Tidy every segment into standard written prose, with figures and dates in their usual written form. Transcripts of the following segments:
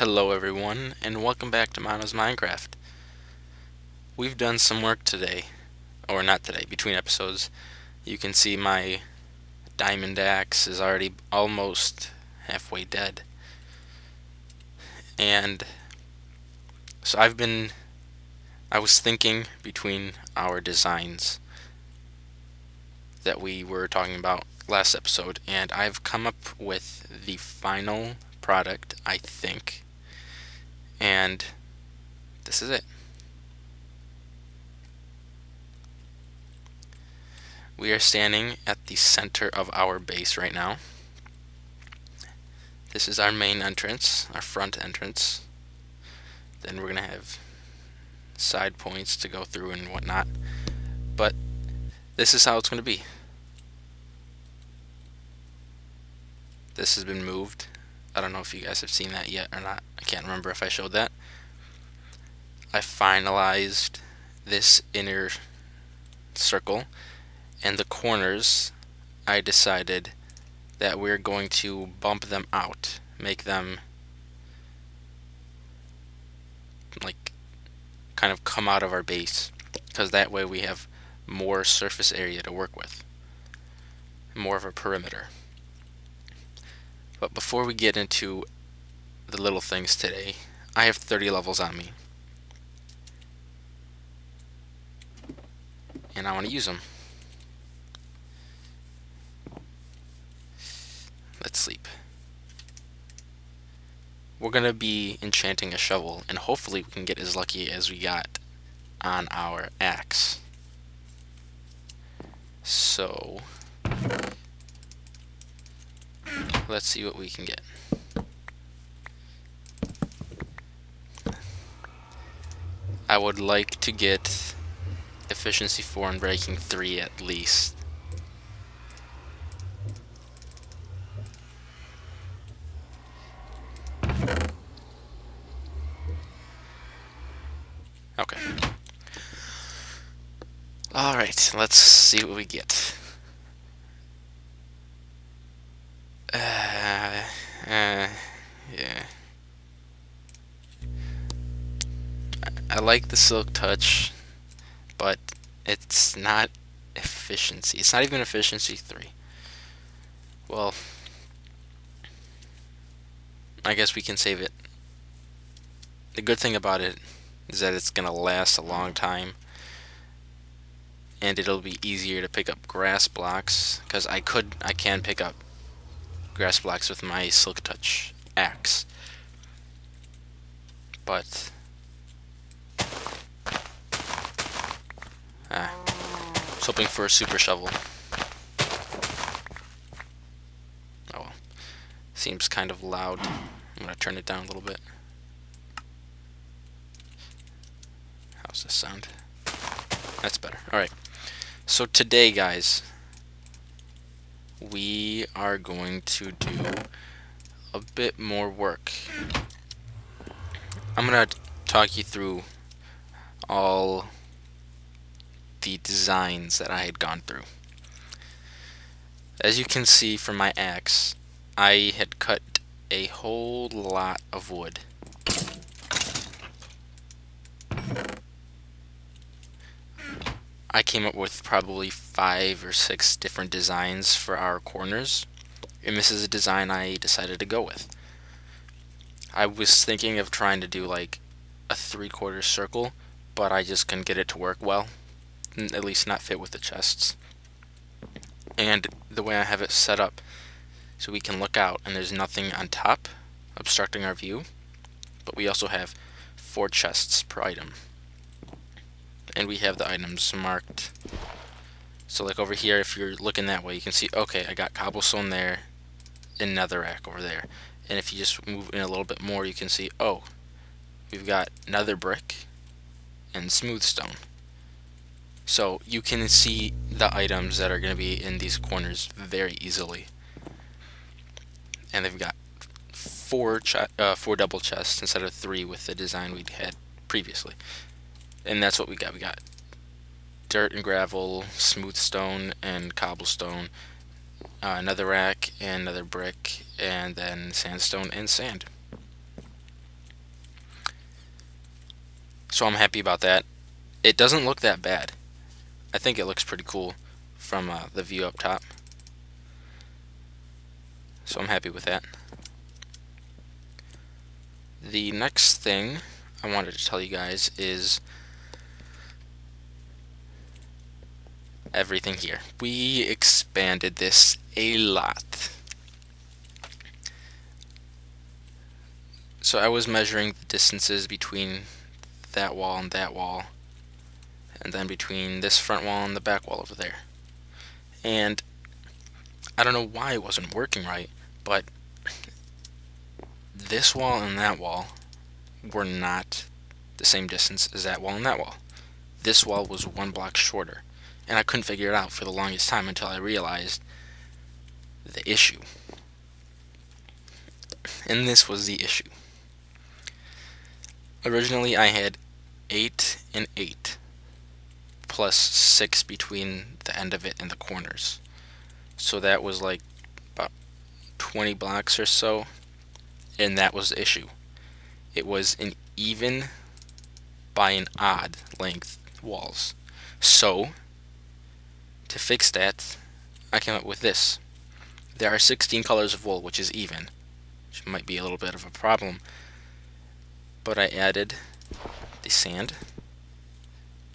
Hello everyone, and welcome back to Mano's Minecraft. We've done some work today, or not today, between episodes. You can see my diamond axe is already almost halfway dead. And so I was thinking between our designs that we were talking about last episode, and I've come up with the final product, I think. And this is it. We are standing at the center of our base right now. This is our main entrance, our front entrance. Then we're going to have side points to go through and whatnot. But this is how it's going to be. This has been moved. I don't know if you guys have seen that yet or not. I can't remember if I showed that. I finalized this inner circle, and the corners I decided that we're going to bump them out, make them like kind of come out of our base, because that way we have more surface area to work with, more of a perimeter. But before we get into the little things today, I have 30 levels on me, and I want to use them. Let's sleep. We're going to be enchanting a shovel, and hopefully we can get as lucky as we got on our axe. So let's see what we can get. I would like to get efficiency 4 and breaking 3 at least. Okay. Alright, let's see what we get. Yeah. I like the silk touch, but it's not efficiency. It's not even efficiency 3. Well, I guess we can save it. The good thing about it is that it's gonna last a long time, and it'll be easier to pick up grass blocks, because I can pick up grass blocks with my silk touch axe. But I was hoping for a super shovel. Oh well. Seems kind of loud. I'm gonna turn it down a little bit. How's this sound? That's better. Alright. So today, guys, we are going to do a bit more work. I'm gonna talk you through all the designs that I had gone through. As you can see from my axe, I had cut a whole lot of wood. I came up with probably 5 or 6 different designs for our corners, and this is a design I decided to go with. I was thinking of trying to do like a 3/4 circle, but I just couldn't get it to work well, at least not fit with the chests. And the way I have it set up, so we can look out and there's nothing on top obstructing our view, but we also have 4 chests per item. And we have the items marked. So like over here, if you're looking that way, you can see, okay, I got cobblestone there and netherrack over there. And if you just move in a little bit more, you can see, oh, we've got nether brick and smooth stone. So you can see the items that are going to be in these corners very easily. And they've got 4 double chests instead of 3 with the design we'd had previously. And that's what we got. We got dirt and gravel, smooth stone and cobblestone, netherrack and nether brick, and then sandstone and sand. So I'm happy about that. It doesn't look that bad. I think it looks pretty cool from the view up top. So I'm happy with that. The next thing I wanted to tell you guys is everything here. We expanded this a lot. So I was measuring the distances between that wall and that wall, and then between this front wall and the back wall over there. And I don't know why it wasn't working right, but this wall and that wall were not the same distance as that wall and that wall. This wall was 1 block shorter, and I couldn't figure it out for the longest time until I realized the issue. And this was the issue. Originally I had 8 and 8 plus 6 between the end of it and the corners. So that was like about 20 blocks or so, and that was the issue. It was an even by an odd length walls. So to fix that, I came up with this. There are 16 colors of wool, which is even, which might be a little bit of a problem, but I added the sand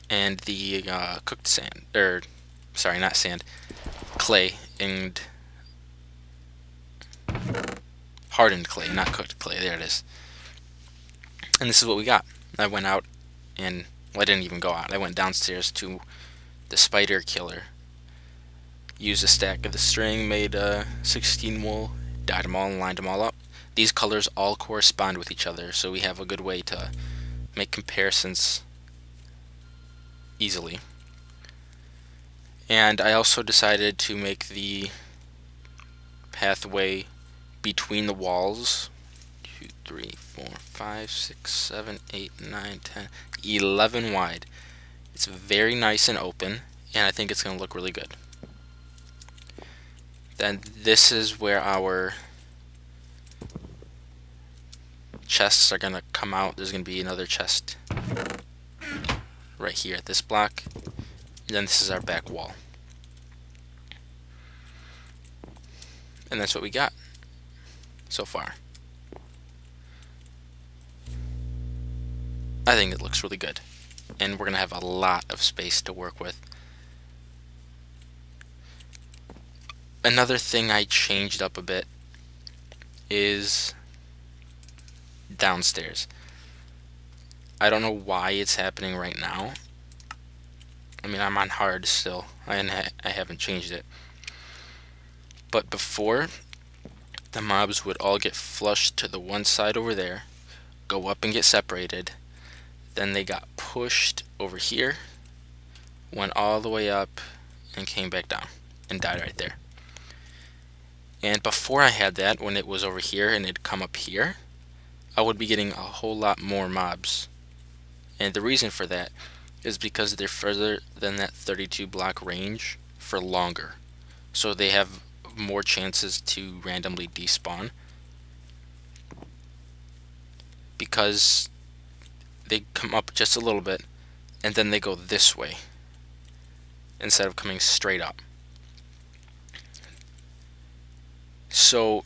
and the cooked sand, or sorry, not sand, clay and hardened clay, not cooked clay. There it is. And this is what we got. I went out and, well, I didn't even go out. I went downstairs to the spider killer, used a stack of the string, made 16 wool, dyed them all and lined them all up. These colors all correspond with each other, so we have a good way to make comparisons easily. And I also decided to make the pathway between the walls 2, 3, 4, 5, 6, 7, 8, 9, 10, 11 wide. It's very nice and open, and I think it's going to look really good. Then this is where our chests are going to come out. There's going to be another chest right here at this block. And then this is our back wall. And that's what we got so far. I think it looks really good. And we're going to have a lot of space to work with. Another thing I changed up a bit is downstairs. I don't know why it's happening right now. I mean, I'm on hard still. I haven't changed it. But before, the mobs would all get flushed to the one side over there, go up and get separated. Then they got pushed over here, went all the way up, and came back down, and died right there. And before I had that, when it was over here and it'd come up here, I would be getting a whole lot more mobs. And the reason for that is because they're further than that 32 block range for longer. So they have more chances to randomly despawn, because they come up just a little bit and then they go this way instead of coming straight up. So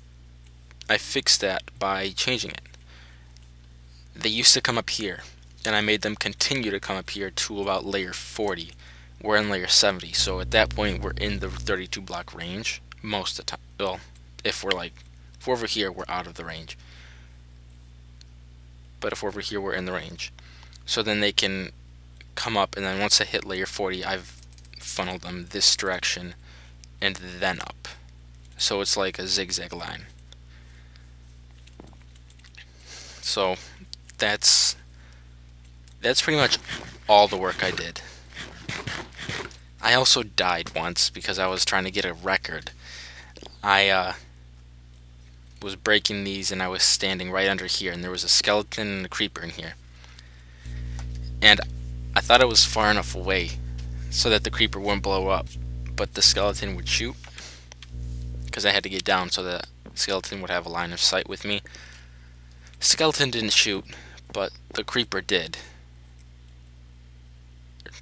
I fixed that by changing it. They used to come up here, and I made them continue to come up here to about layer 40. We're in layer 70, so at that point we're in the 32 block range most of the time. Well, if we're over here, we're out of the range. But if we're over here, we're in the range. So then they can come up, and then once I hit layer 40, I've funneled them this direction and then up. So it's like a zigzag line. So that's pretty much all the work I did. I also died once because I was trying to get a record. I was breaking these, and I was standing right under here, and there was a skeleton and a creeper in here. And I thought I was far enough away so that the creeper wouldn't blow up, but the skeleton would shoot, because I had to get down so the skeleton would have a line of sight with me. Skeleton didn't shoot, but the creeper did.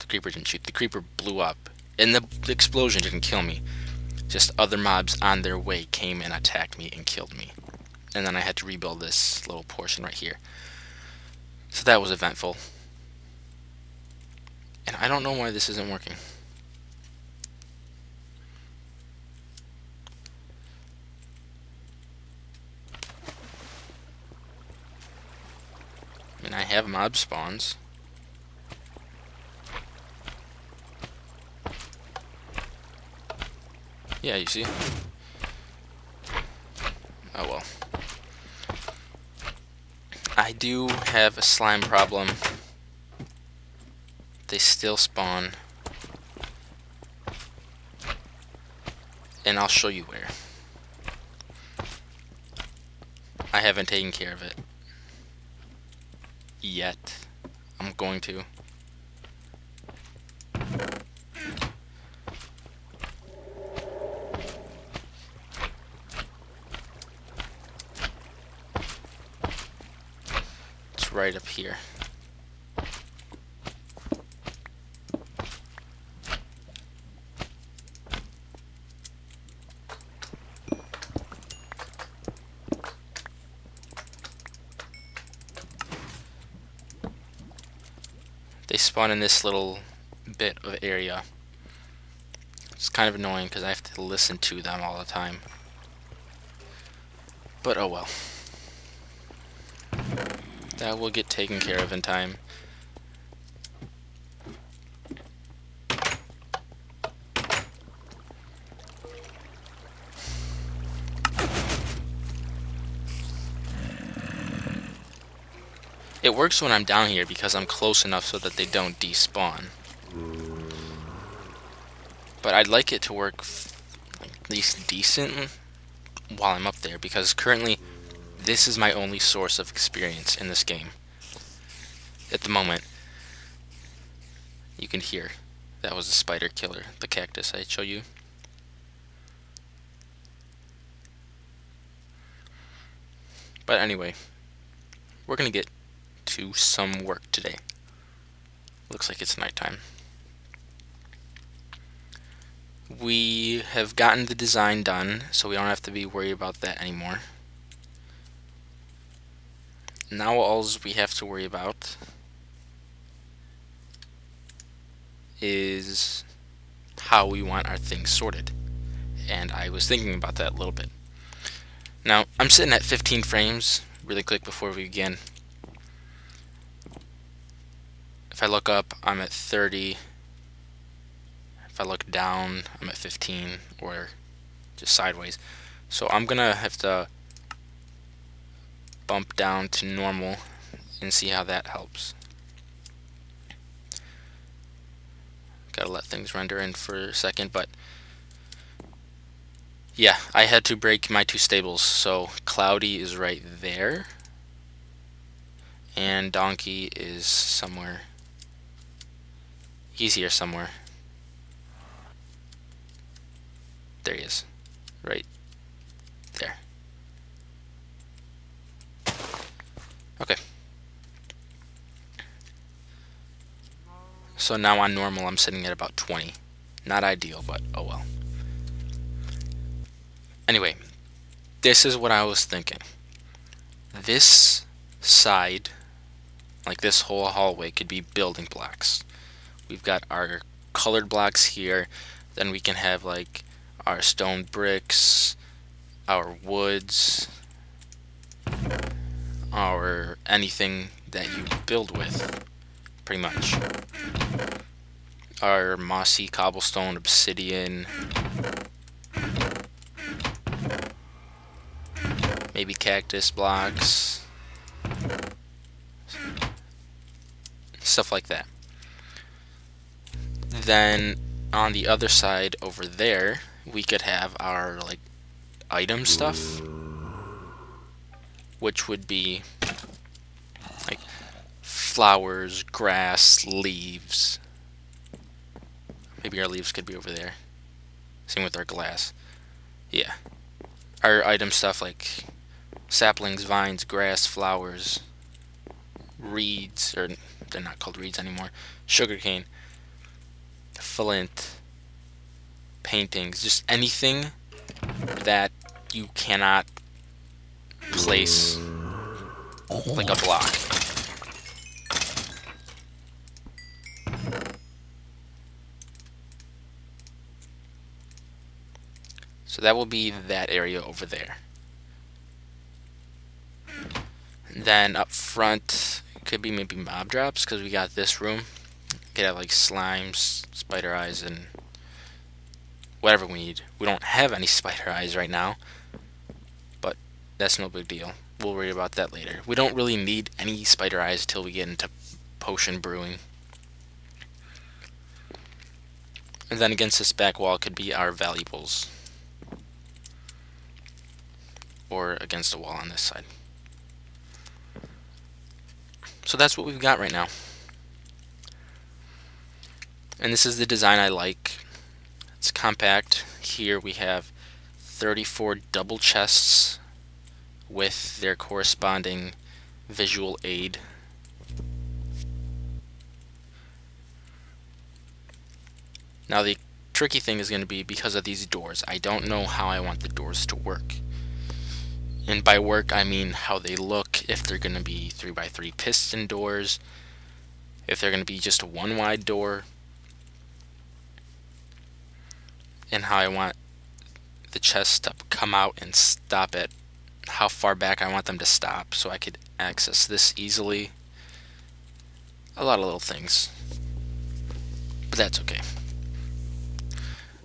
creeper didn't shoot. The creeper blew up, and the explosion didn't kill me. Just other mobs on their way came and attacked me and killed me. And then I had to rebuild this little portion right here. So that was eventful. And I don't know why this isn't working. I mean, I have mob spawns. Yeah, you see? Oh well. I do have a slime problem. They still spawn. And I'll show you where. I haven't taken care of it yet. I'm going to. It's right up here. They spawn in this little bit of area. It's kind of annoying because I have to listen to them all the time. But oh well. That will get taken care of in time. It works when I'm down here because I'm close enough so that they don't despawn. But I'd like it to work at least decent while I'm up there, because currently this is my only source of experience in this game. At the moment, you can hear that was a spider killer, the cactus I show you. But anyway, we're gonna get to some work today. Looks like it's nighttime. We have gotten the design done, so we don't have to be worried about that anymore. Now all we have to worry about is how we want our things sorted. And I was thinking about that a little bit. Now, I'm sitting at 15 frames, really quick before we begin. If I look up, I'm at 30. If I look down, I'm at 15, or just sideways. So I'm gonna have to bump down to normal and see how that helps. Gotta let things render in for a second, but yeah, I had to break my two stables. So Cloudy is right there, and Donkey is somewhere. He's here somewhere. There he is. Right there. Okay. So now on normal, I'm sitting at about 20. Not ideal, but oh well. Anyway, this is what I was thinking. This side, like this whole hallway, could be building blocks. We've got our colored blocks here. Then we can have like our stone bricks, our woods, our anything that you build with, pretty much. Our mossy cobblestone, obsidian, maybe cactus blocks, stuff like that. Then on the other side over there, we could have our like item stuff, which would be like flowers, grass, leaves. Maybe our leaves could be over there. Same with our glass. Yeah. Our item stuff like saplings, vines, grass, flowers, reeds, or they're not called reeds anymore, sugarcane. flint, paintings, just anything that you cannot place like a block. So that will be that area over there. And then up front could be maybe mob drops, because we got this room. Could have like slimes, spider eyes, and whatever we need. We don't have any spider eyes right now, but that's no big deal. We'll worry about that later. We don't really need any spider eyes till we get into potion brewing. And then against this back wall could be our valuables, or against a wall on this side. So that's what we've got right now. And this is the design I like. It's compact. Here we have 34 double chests with their corresponding visual aid. Now the tricky thing is going to be because of these doors. I don't know how I want the doors to work. And by work I mean how they look, if they're going to be 3x3 piston doors, if they're going to be just a one wide door, and how I want the chests to come out and stop at how far back I want them to stop so I could access this easily. A lot of little things, but that's okay,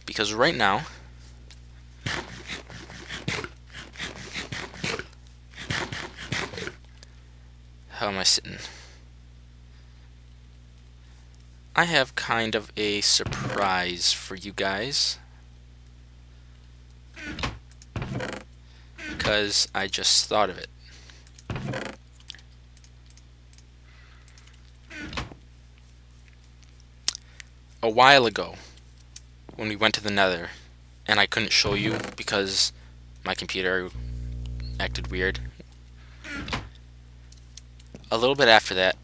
because right now how am I sitting? I have kind of a surprise for you guys, because I just thought of it. A while ago, when we went to the nether, and I couldn't show you because my computer acted weird, a little bit after that,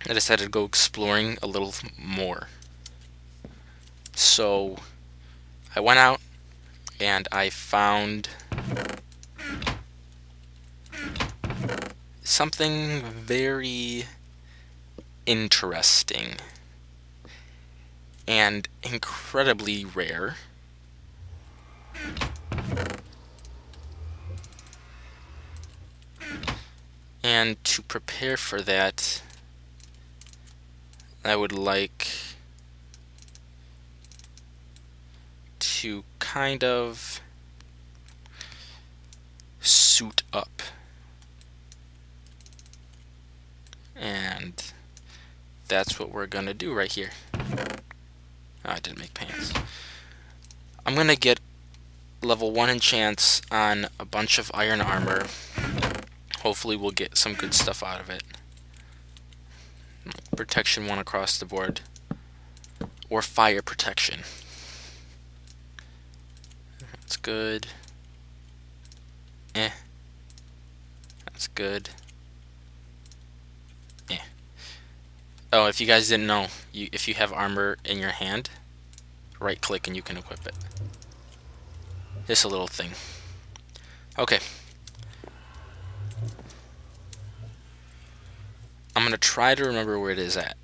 I decided to go exploring a little more. So I went out and I found something very interesting and incredibly rare. And to prepare for that, I would like to kind of suit up. And that's what we're gonna do right here. Oh, I didn't make pants. I'm gonna get level 1 enchants on a bunch of iron armor. Hopefully we'll get some good stuff out of it. Protection 1 across the board. Or fire protection. That's good. That's good. Oh, if you guys didn't know, if you have armor in your hand, right click and you can equip it. Just a little thing. Okay. I'm gonna try to remember where it is at.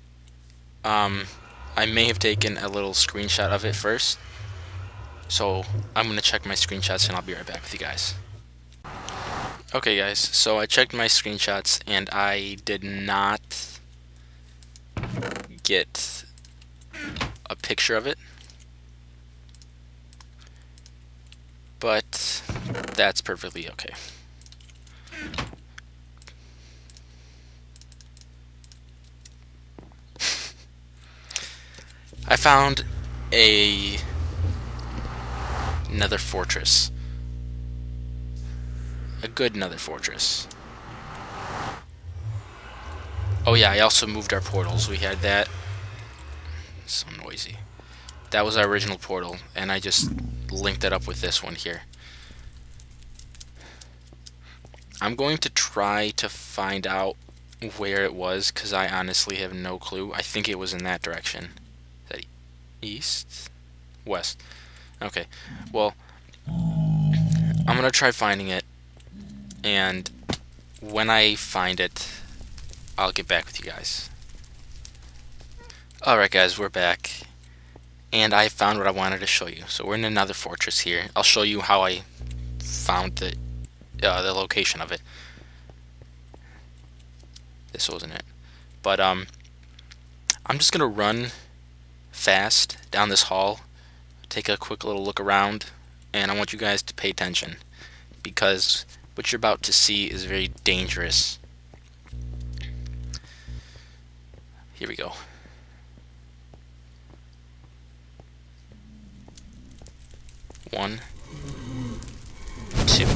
I may have taken a little screenshot of it first, so I'm gonna check my screenshots and I'll be right back with you guys. Okay guys, so I checked my screenshots and I did not get a picture of it, but that's perfectly okay. I found a nether fortress. A good nether fortress. Oh yeah, I also moved our portals. We had that. So noisy. That was our original portal, and I just linked it up with this one here. I'm going to try to find out where it was, because I honestly have no clue. I think it was in that direction. East? West. Okay. Well, I'm gonna try finding it, and when I find it, I'll get back with you guys. Alright guys, we're back. And I found what I wanted to show you. So we're in another fortress here. I'll show you how I found the location of it. This wasn't it. But I'm just gonna run fast down this hall, take a quick little look around, and I want you guys to pay attention, because what you're about to see is very dangerous. Here we go. One, two.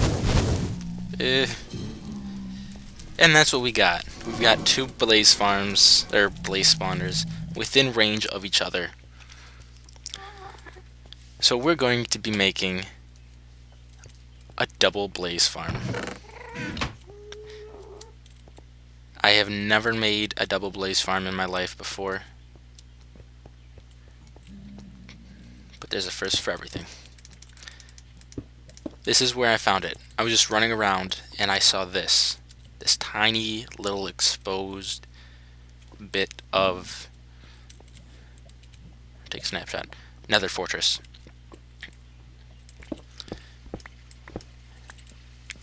And that's what we got. We've got two blaze farms, or blaze spawners, within range of each other. So we're going to be making a double blaze farm. I have never made a double blaze farm in my life before, but there's a first for everything. This is where I found it. I was just running around and I saw this tiny little exposed bit of, take a snapshot, nether fortress.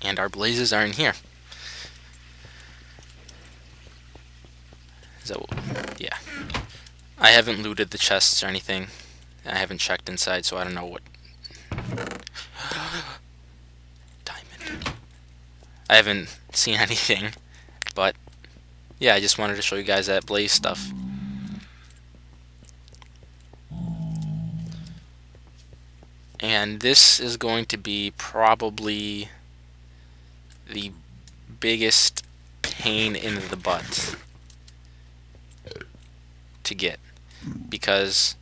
And our blazes are in here. Is that what, yeah. I haven't looted the chests or anything. I haven't checked inside, so I don't know what. Diamond. I haven't seen anything, but yeah, I just wanted to show you guys that blaze stuff. And this is going to be probably the biggest pain in the butt to get, because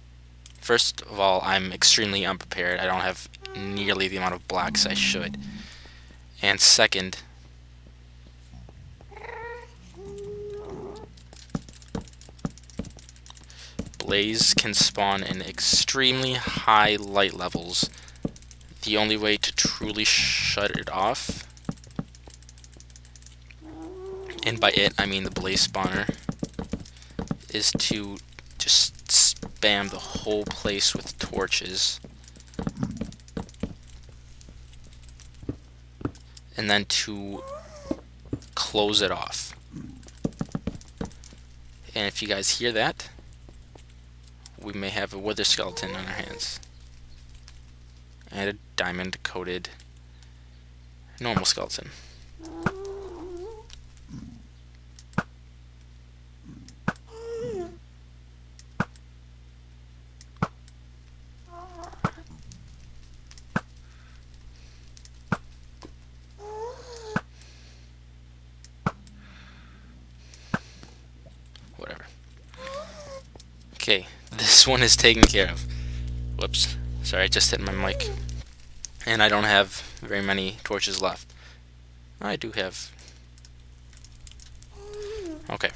first of all, I'm extremely unprepared. I don't have nearly the amount of blocks I should. And second, blaze can spawn in extremely high light levels. The only way to truly shut it off, and by it I mean the blaze spawner, is to just spam the whole place with torches, and then to close it off. And if you guys hear that, we may have a wither skeleton on our hands, and a diamond coated normal skeleton. Whatever. Okay, this one is taken care of. Whoops. Sorry, I just hit my mic. And I don't have very many torches left. I do have. Okay.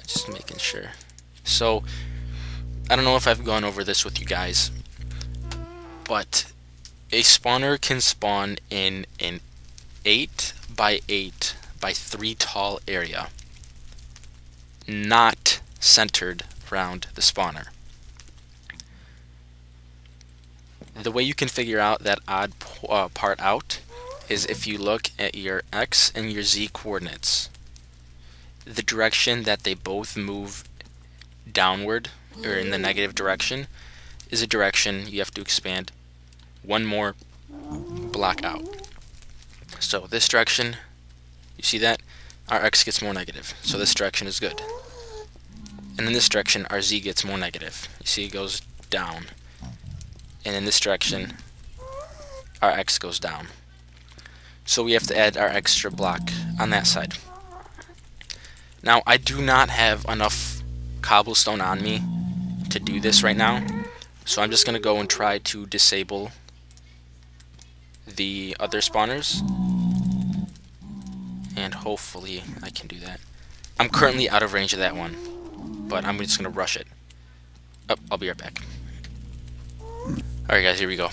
Just making sure. So, I don't know if I've gone over this with you guys, but a spawner can spawn in an 8 by 8 by 3 tall area, not centered around the spawner. The way you can figure out that odd part out is if you look at your X and your Z coordinates. The direction that they both move downward, or in the negative direction, is a direction you have to expand one more block out. So this direction, you see that? Our X gets more negative, so this direction is good. And in this direction, our Z gets more negative. You see it goes down. And in this direction, our X goes down. So we have to add our extra block on that side. Now, I do not have enough cobblestone on me to do this right now, so I'm just going to go and try to disable the other spawners, and hopefully I can do that. I'm currently out of range of that one, but I'm just gonna rush it. Oh, I'll be right back. Alright guys, here we go.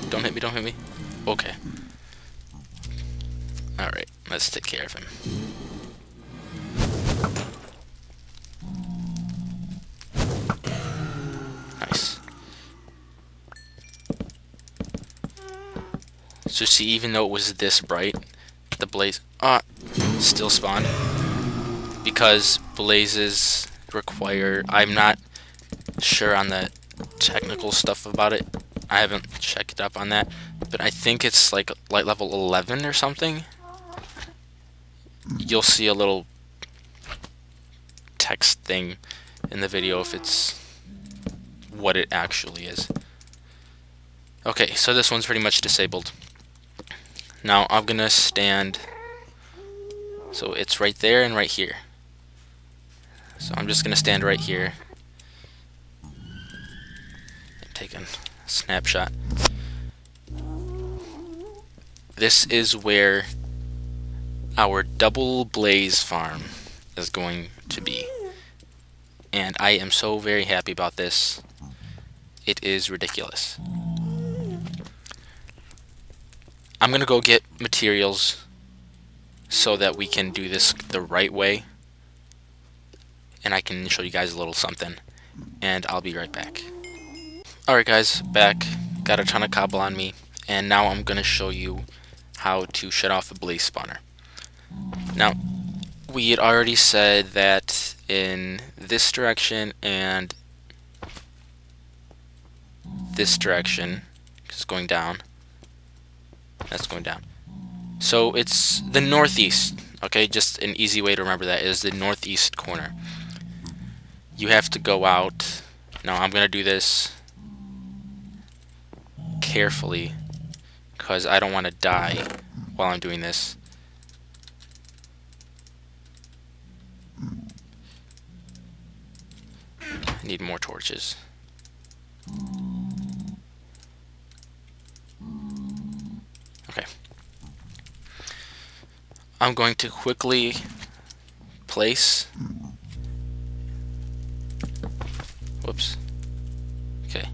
Don't hit me, don't hit me. Okay. Alright, let's take care of him. Nice. So see, even though it was this bright, the blaze still spawned. Because blazes require, I'm not sure on the technical stuff about it. I haven't checked up on that, but I think it's like light level 11 or something. You'll see a little text thing in the video if it's what it actually is. Okay, so this one's pretty much disabled. Now I'm gonna stand, so it's right there and right here. So I'm just gonna stand right here and take a snapshot. This is where our double blaze farm is going to be, and I am so very happy about this. It is ridiculous. I'm gonna go get materials so that we can do this the right way, and I can show you guys a little something, and I'll be right back. Alright guys, back. Got a ton of cobble on me, and now I'm gonna show you how to shut off a blaze spawner. Now, we had already said that in this direction and this direction, because it's going down, that's going down. So it's the northeast, okay? Just an easy way to remember that is the northeast corner. You have to go out. Now I'm going to do this carefully because I don't want to die while I'm doing this. I need more torches. Okay. I'm going to quickly place. Whoops. Okay.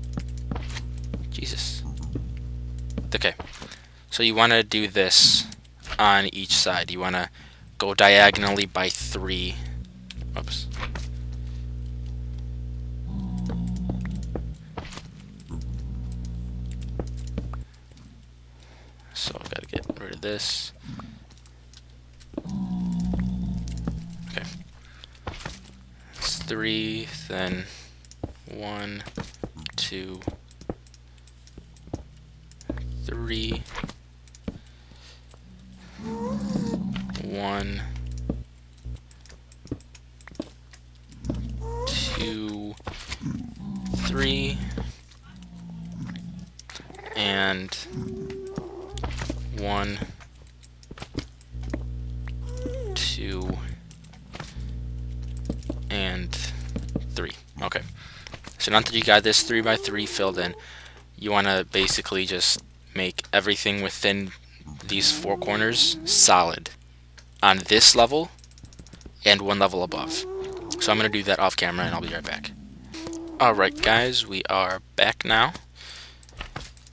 Jesus. Okay. So you want to do this on each side. You want to go diagonally by 3. Oops. So I've got to get rid of this. Okay. It's 3, then 1, 2, 3, 1, 2, 3, and 1, 2, and 3. Okay. So now that you got this 3 by 3 filled in, you want to basically just make everything within these 4 corners solid on this level and 1 level above. So I'm going to do that off camera and I'll be right back. Alright guys, we are back now,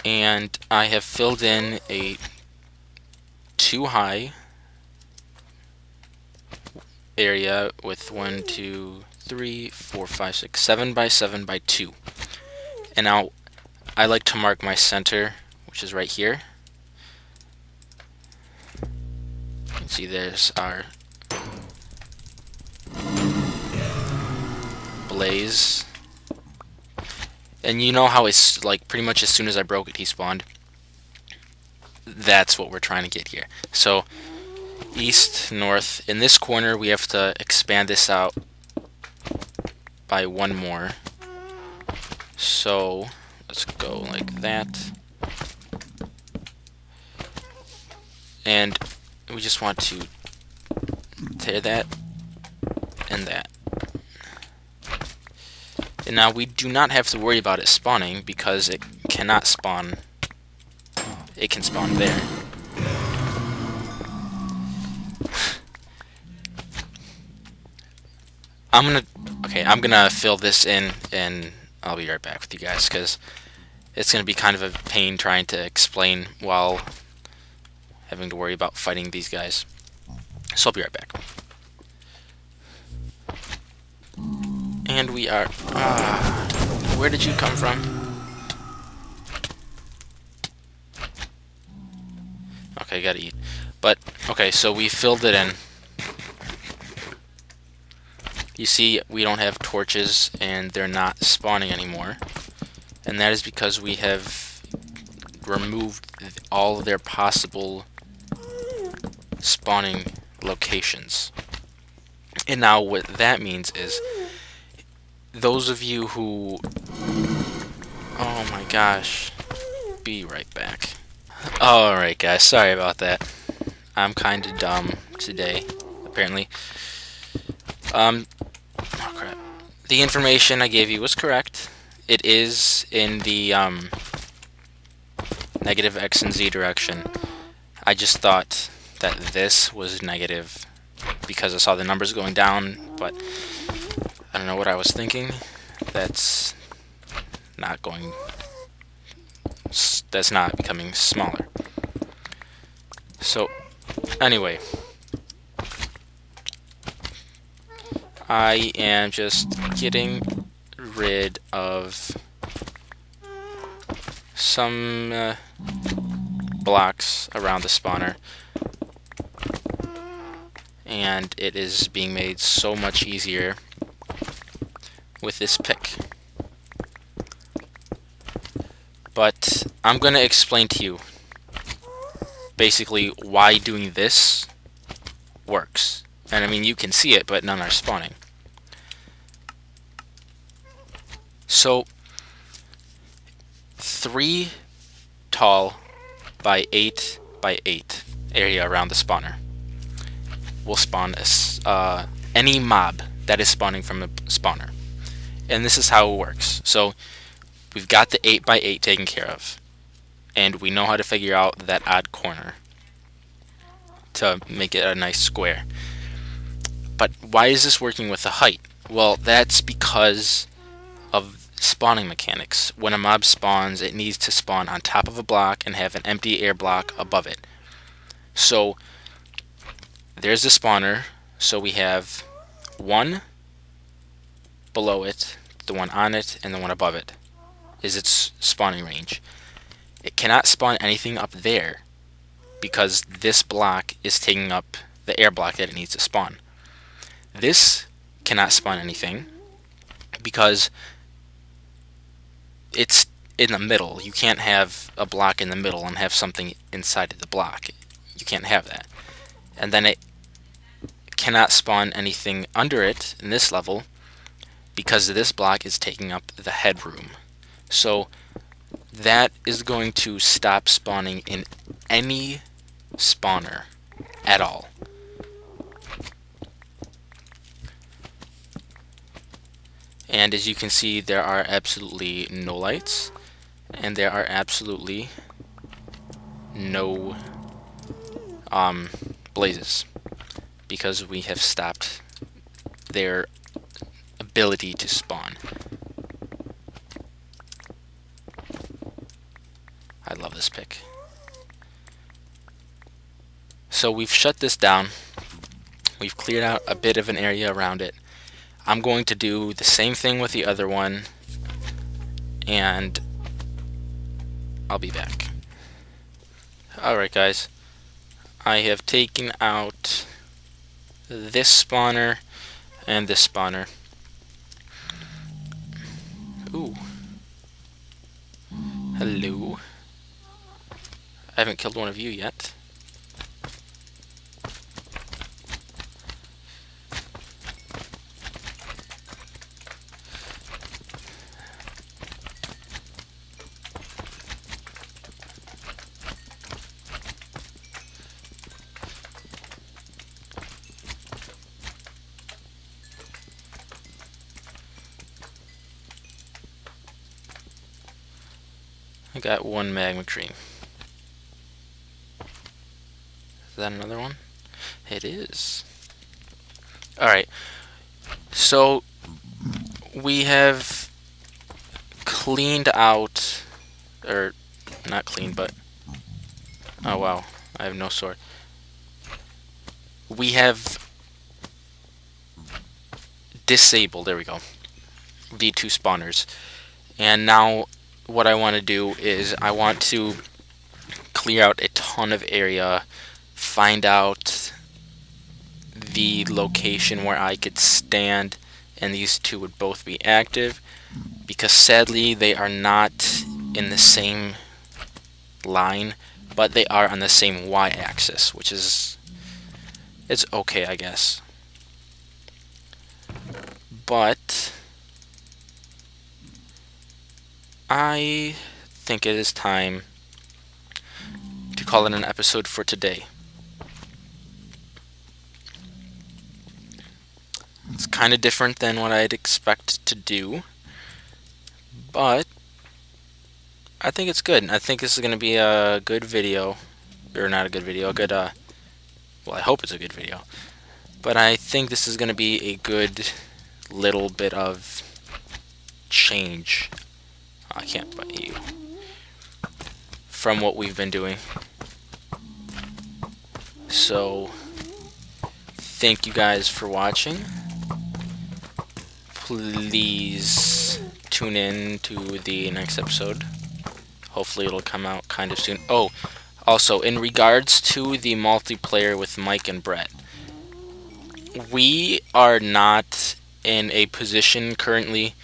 and I have filled in a 2 high area with 1, 2, 3, 4, 5, 6, 7 by 7 by 2. And now I like to mark my center, which is right here. You can see there's our blaze. And you know how it's like pretty much as soon as I broke it, he spawned. That's what we're trying to get here. So east, north. In this corner, we have to expand this out by one more. So let's go like that. And we just want to tear that and that. And now we do not have to worry about it spawning because it cannot spawn. It can spawn there. I'm gonna fill this in and I'll be right back with you guys because it's gonna be kind of a pain trying to explain while having to worry about fighting these guys. So I'll be right back. And we are... where did you come from? Okay, gotta eat. But, okay, so we filled it in. You see, we don't have torches, and they're not spawning anymore. And that is because we have removed all of their possible spawning locations. And now what that means is, those of you who... Oh my gosh. Be right back. Alright guys, sorry about that. I'm kinda dumb today, apparently. Oh crap. The information I gave you was correct. It is in the negative X and Z direction. I just thought that this was negative because I saw the numbers going down, but I don't know what I was thinking. That's not becoming smaller. So, anyway, I am just getting rid of some blocks around the spawner, and it is being made so much easier with this pick. But I'm going to explain to you basically why doing this works. And I mean, you can see it, but none are spawning. So 3 tall by 8 by 8 area around the spawner will spawn any mob that is spawning from a spawner. And this is how it works. So we've got the 8 by 8 taken care of, and we know how to figure out that odd corner to make it a nice square. But why is this working with the height? Well, that's because of spawning mechanics. When a mob spawns, it needs to spawn on top of a block and have an empty air block above it. So there's the spawner, so we have one below it, the one on it, and the one above it is its spawning range. It cannot spawn anything up there because this block is taking up the air block that it needs to spawn. This cannot spawn anything because it's in the middle. You can't have a block in the middle and have something inside of the block. You can't have that. And then it cannot spawn anything under it in this level because this block is taking up the headroom. So that is going to stop spawning in any spawner at all. And as you can see, there are absolutely no lights, and there are absolutely no blazes, because we have stopped their ability to spawn. I love this pick. So we've shut this down. We've cleared out a bit of an area around it. I'm going to do the same thing with the other one, and I'll be back. Alright guys, I have taken out this spawner and this spawner. Ooh. Hello. I haven't killed one of you yet. I got one magma cream. Is that another one? It is. Alright, so we have cleaned out, or not cleaned, but, oh wow, I have no sword. We have disabled, there we go, the two spawners. And now what I want to do is I want to clear out a ton of area, find out the location where I could stand and these two would both be active, because sadly they are not in the same line, but they are on the same y-axis, which is, it's okay, I guess. But I think it is time to call it an episode for today. It's kind of different than what I'd expect to do, but I think it's good. I think this is going to be a good video, or not a good video, a good, well, I hope it's a good video, but I think this is going to be a good little bit of change. I can't bite you. From what we've been doing. So, thank you guys for watching. Please tune in to the next episode. Hopefully it'll come out kind of soon. Oh, also, in regards to the multiplayer with Mike and Brett, we are not in a position currently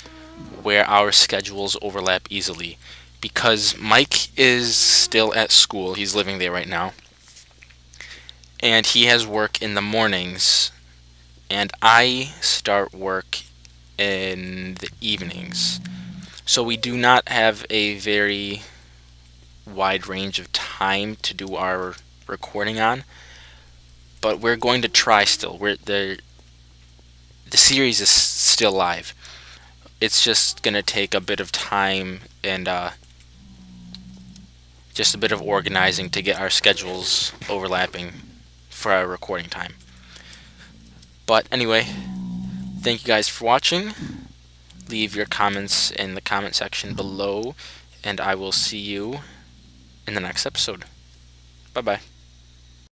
where our schedules overlap easily, because Mike is still at school. He's living there right now, and he has work in the mornings, and I start work in the evenings. So we do not have a very wide range of time to do our recording on, but we're going to try still. The series is still live. It's just going to take a bit of time and just a bit of organizing to get our schedules overlapping for our recording time. But anyway, thank you guys for watching. Leave your comments in the comment section below, and I will see you in the next episode. Bye-bye.